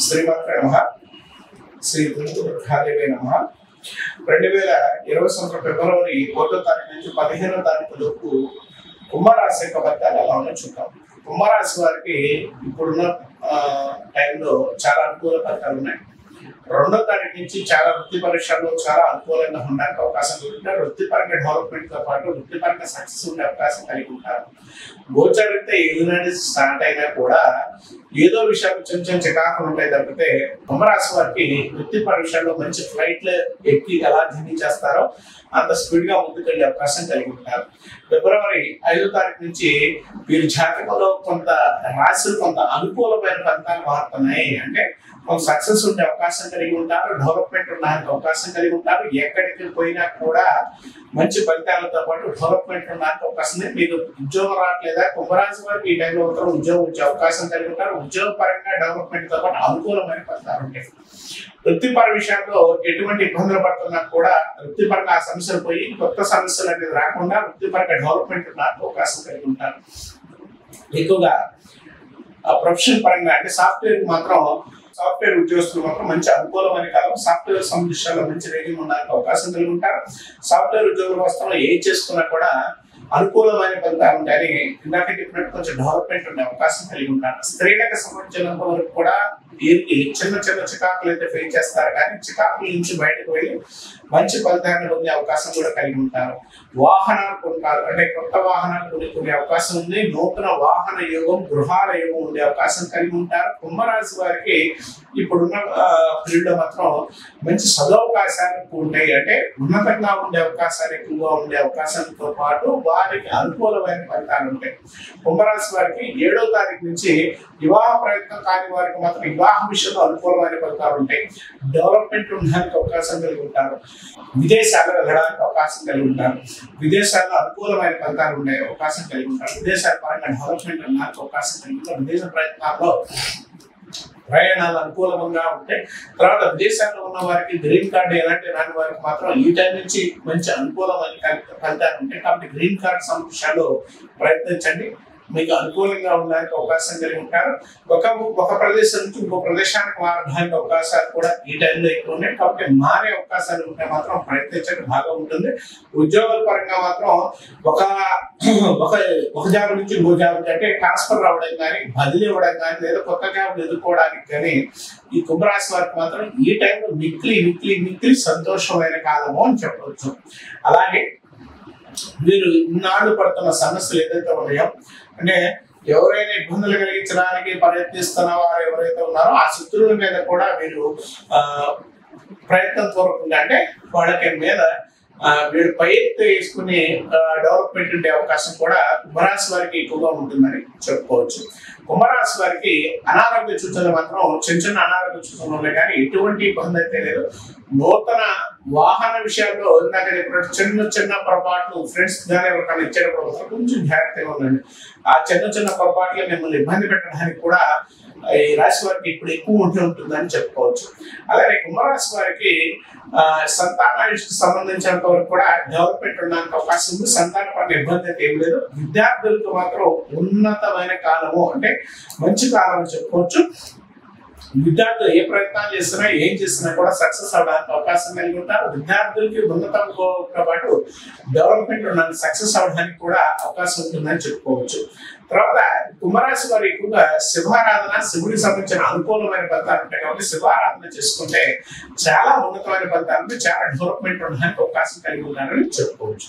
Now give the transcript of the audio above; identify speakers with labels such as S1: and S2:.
S1: శ్రీమాత్రే నమః. శ్రీ దుర్గాదేవి నమః. 2020 సంవత్సరం ఫిబ్రవరి 1వ తారీఖు నుంచి 15వ తారీఖు లోపు కుంభరాశి యొక్క ఫలితాలు ఎలా ఉన్నాయో చూద్దాం. కుంభరాశి వారికి ఇప్పుడున్న టైంలో చాలా అనుకూల ఫలితాలు ఉన్నాయి. 2వ తారీఖు నుంచి చాలా వృత్తి పరీక్షల్లో చాలా అనుకూలంగా ఉండడానికి అవకాశం ఉంటుంది. వృత్తిపరంగా డెవలప్మెంట్ తో పాటు వృత్తిపరంగా సక్సెస్ ఉండే అవకాశం కలిగి ఉంటారు. గోచరితే ఏది స్టార్ట్ అయినా కూడా ఏదో విషయాలు చిన్న చికాకులు ఉంటాయి తప్పితే కుంభరాశి వారికి వృత్తి పరీక్షల్లో మంచి ఫ్లైట్లు ఎక్కి ఎలా జీవించేస్తారో అంత స్పీడ్ గా ముందుకెళ్లే అవకాశం కలిగి ఉంటారు. ఫిబ్రవరి 5వ తారీఖు నుంచి వీరి జాతకంలో కొంత రాశులు కొంత అనుకూలమైన ఫలితాలు మారుతున్నాయి. అంటే కొంత సక్సెస్ ఉండే అవకాశం కలిగి ఉంటారు. డెవలప్మెంట్ ఉండడానికి అవకాశం కలిగి ఉంటారు. ఎక్కడికి పోయినా కూడా మంచి ఫలితాలతో పాటు డెవలప్మెంట్ ఉండడానికి అవకాశం ఉంది. మీకు ఉద్యోగం రావట్లేదా? కుంభరాశి వారికి ఈ టైంలో మాత్రం ఉద్యోగం వచ్చే అవకాశం కలిగి ఉంటారు. ఉద్యోగ పరంగా డెవలప్మెంట్ తో పాటు అనుకూలమైన ఫలితాలు ఉంటాయి. వృత్తిపర విషయాల్లో ఎటువంటి ఇబ్బందులు పడుతున్నా కూడా వృత్తిపరంగా ఆ సమస్యలు పోయి కొత్త సమస్యలు అనేది రాకుండా వృత్తిపరంగా డెవలప్మెంట్ ఉండడానికి అవకాశం కలిగి ఉంటారు. ఎక్కువగా ప్రొఫెషన్ పరంగా అంటే సాఫ్ట్వేర్ మాత్రం సాఫ్ట్వేర్ ఉద్యోగస్తులు మాత్రం మంచి అనుకూలమైన కాలం. సాఫ్ట్వేర్ సంబంధించిన మంచి రేటింగ్ ఉండడానికి అవకాశం కలిగి ఉంటారు. సాఫ్ట్వేర్ ఉద్యోగుల వస్తువులు ఏం చేసుకున్నా కూడా అనుకూలమైన ఫలితాలు ఉంటాయని ఇందాక చెప్పినట్టు కొంచెం డెవలప్మెంట్ ఉండే అవకాశం కలిగి ఉంటారు. స్త్రీలకు సంబంధించినంత వరకు కూడా వీరికి చిన్న చికాకులు అయితే ఫేస్ చేస్తారు, కానీ చికాకుల నుంచి బయటకు వెళ్ళి మంచి ఫలితాన్ని పొందే అవకాశం కూడా కలిగి ఉంటారు. వాహనాలు కొనుక్కారు అంటే కొత్త వాహనాలు కొనుక్కునే అవకాశం ఉంది. నూతన వాహన యోగం, గృహాల యోగం ఉండే అవకాశం కలిగి ఉంటారు. కుంభరాశి వారికి ఇప్పుడున్న పీరియడ్ లో మాత్రం మంచి సదవకాశాలు ఉంటాయి. అంటే ఉన్నతంగా ఉండే అవకాశాలు ఎక్కువగా ఉండే అవకాశంతో పాటు వారికి అనుకూలమైన ఫలితాలు ఉంటాయి. కుంభరాశి వారికి 7వ తారీఖు నుంచి వివాహ ప్రయత్నం కాని వారికి మాత్రం వివాహ విషయంలో అనుకూలమైన ఫలితాలు ఉంటాయి. డెవలప్మెంట్ ఉండడానికి అవకాశం కలిగి ఉంటారు. విదేశాలు వెళ్ళడానికి అవకాశం కలిగి ఉంటారు. విదేశాల్లో అనుకూలమైన ఫలితాలు ఉండే అవకాశం కలిగి ఉంటారు. విదేశాల పరంగా డెవలప్మెంట్ ఉండడానికి అవకాశం కలిగి ఉంటారు. విదేశ ప్రయత్నాల్లో ప్రయాణాలు అనుకూలంగా ఉంటాయి. తర్వాత విదేశాల్లో ఉన్న వారికి గ్రీన్ కార్డు ఎలాంటి రాని వారికి మాత్రం ఈ టైం నుంచి మంచి అనుకూలమైన ఫలితాలు ఉంటాయి. కాబట్టి గ్రీన్ కార్డు సమస్యలు ప్రయత్నించండి. మీకు అనుకూలంగా ఉండడానికి అవకాశం కలిగి ఉంటారు. ఒక ప్రదేశం నుంచి ఇంకో ప్రదేశానికి మారడానికి అవకాశాలు కూడా ఈ టైంలో ఎక్కువ ఉన్నాయి. కాబట్టి మారే అవకాశాలు ఉంటే మాత్రం ప్రయత్నించడం బాగా ఉంటుంది. ఉద్యోగాల పరంగా మాత్రం ఒక జాబ్ నుంచి ఇంకో జాబ్ అంటే ట్రాన్స్ఫర్ రావడం కానీ, బదిలీ ఇవ్వడం కానీ, లేదా కొత్త జాబ్ ఎదుర్కోవడానికి కానీ ఈ కుంభరాశి వారికి మాత్రం ఈ టైంలో మిక్కిలి సంతోషమైన కాలము అని చెప్పవచ్చు. అలాగే మీరు ఇన్నాళ్ళు పడుతున్న సమస్యలు ఏదైతే ఉన్నాయో అంటే ఎవరైనా ఇబ్బందులు కలిగించడానికి ప్రయత్నిస్తున్న వారు ఎవరైతే ఉన్నారో ఆ శత్రువుల మీద కూడా మీరు ప్రయత్నం పూర్వకంగా అంటే వాళ్ళకి మీద వీడు పై ఎత్తు వేసుకుని డెవలప్మెంట్ ఉండే అవకాశం కూడా కుంభరాశి వారికి ఎక్కువగా ఉంటుందని చెప్పుకోవచ్చు. కుంభరాశి వారికి అనారోగ్య సూచనలు మాత్రం చిన్న అనారోగ్య సూచనలు ఉన్నాయి, కానీ ఎటువంటి ఇబ్బంది అయితే లేదు. నూతన వాహన విషయాల్లో ఇందాక చెప్పినట్టు చిన్న పొరపాట్లు ఫ్రెండ్స్ గానే ఎవరికైనా ఇచ్చేటప్పుడు కొంచెం జాగ్రత్తగా ఉండండి. ఆ చిన్న పొరపాట్లు మిమ్మల్ని ఇబ్బంది పెట్టడానికి కూడా ఈ రాశి వారికి ఇప్పుడు ఎక్కువ ఉంటుందని చెప్పుకోవచ్చు. అలాగే కుంభరాశి వారికి సంతానానికి సంబంధించినంత వరకు కూడా డెవలప్మెంట్ ఉండడానికి అవకాశం ఉంది. సంతాన పట్ల ఇబ్బంది అయితే ఏం లేదు. విద్యార్థులకు మాత్రం ఉన్నతమైన కాలము అంటే మంచి కాలం అని చెప్పుకోవచ్చు. విద్యార్థులు ఏ ప్రయత్నాలు చేస్తున్నా ఏం చేస్తున్నా కూడా సక్సెస్ అవడానికి అవకాశం కలిగి ఉంటారు. విద్యార్థులకి ఉన్నతంతో పాటు డెవలప్మెంట్ ఉండడానికి సక్సెస్ అవడానికి కూడా అవకాశం ఉంటుందని చెప్పుకోవచ్చు. తర్వాత కుంభరాశి వారు ఎక్కువగా శివారాధన, శివుడికి సంబంధించిన అనుకూలమైన ఫలితాలు ఉంటాయి. కాబట్టి శివారాధన చేసుకుంటే చాలా ఉన్నతమైన ఫలితాలు, చాలా డెవలప్మెంట్ ఉండడానికి అవకాశం కలిగి ఉన్నారని చెప్పుకోవచ్చు.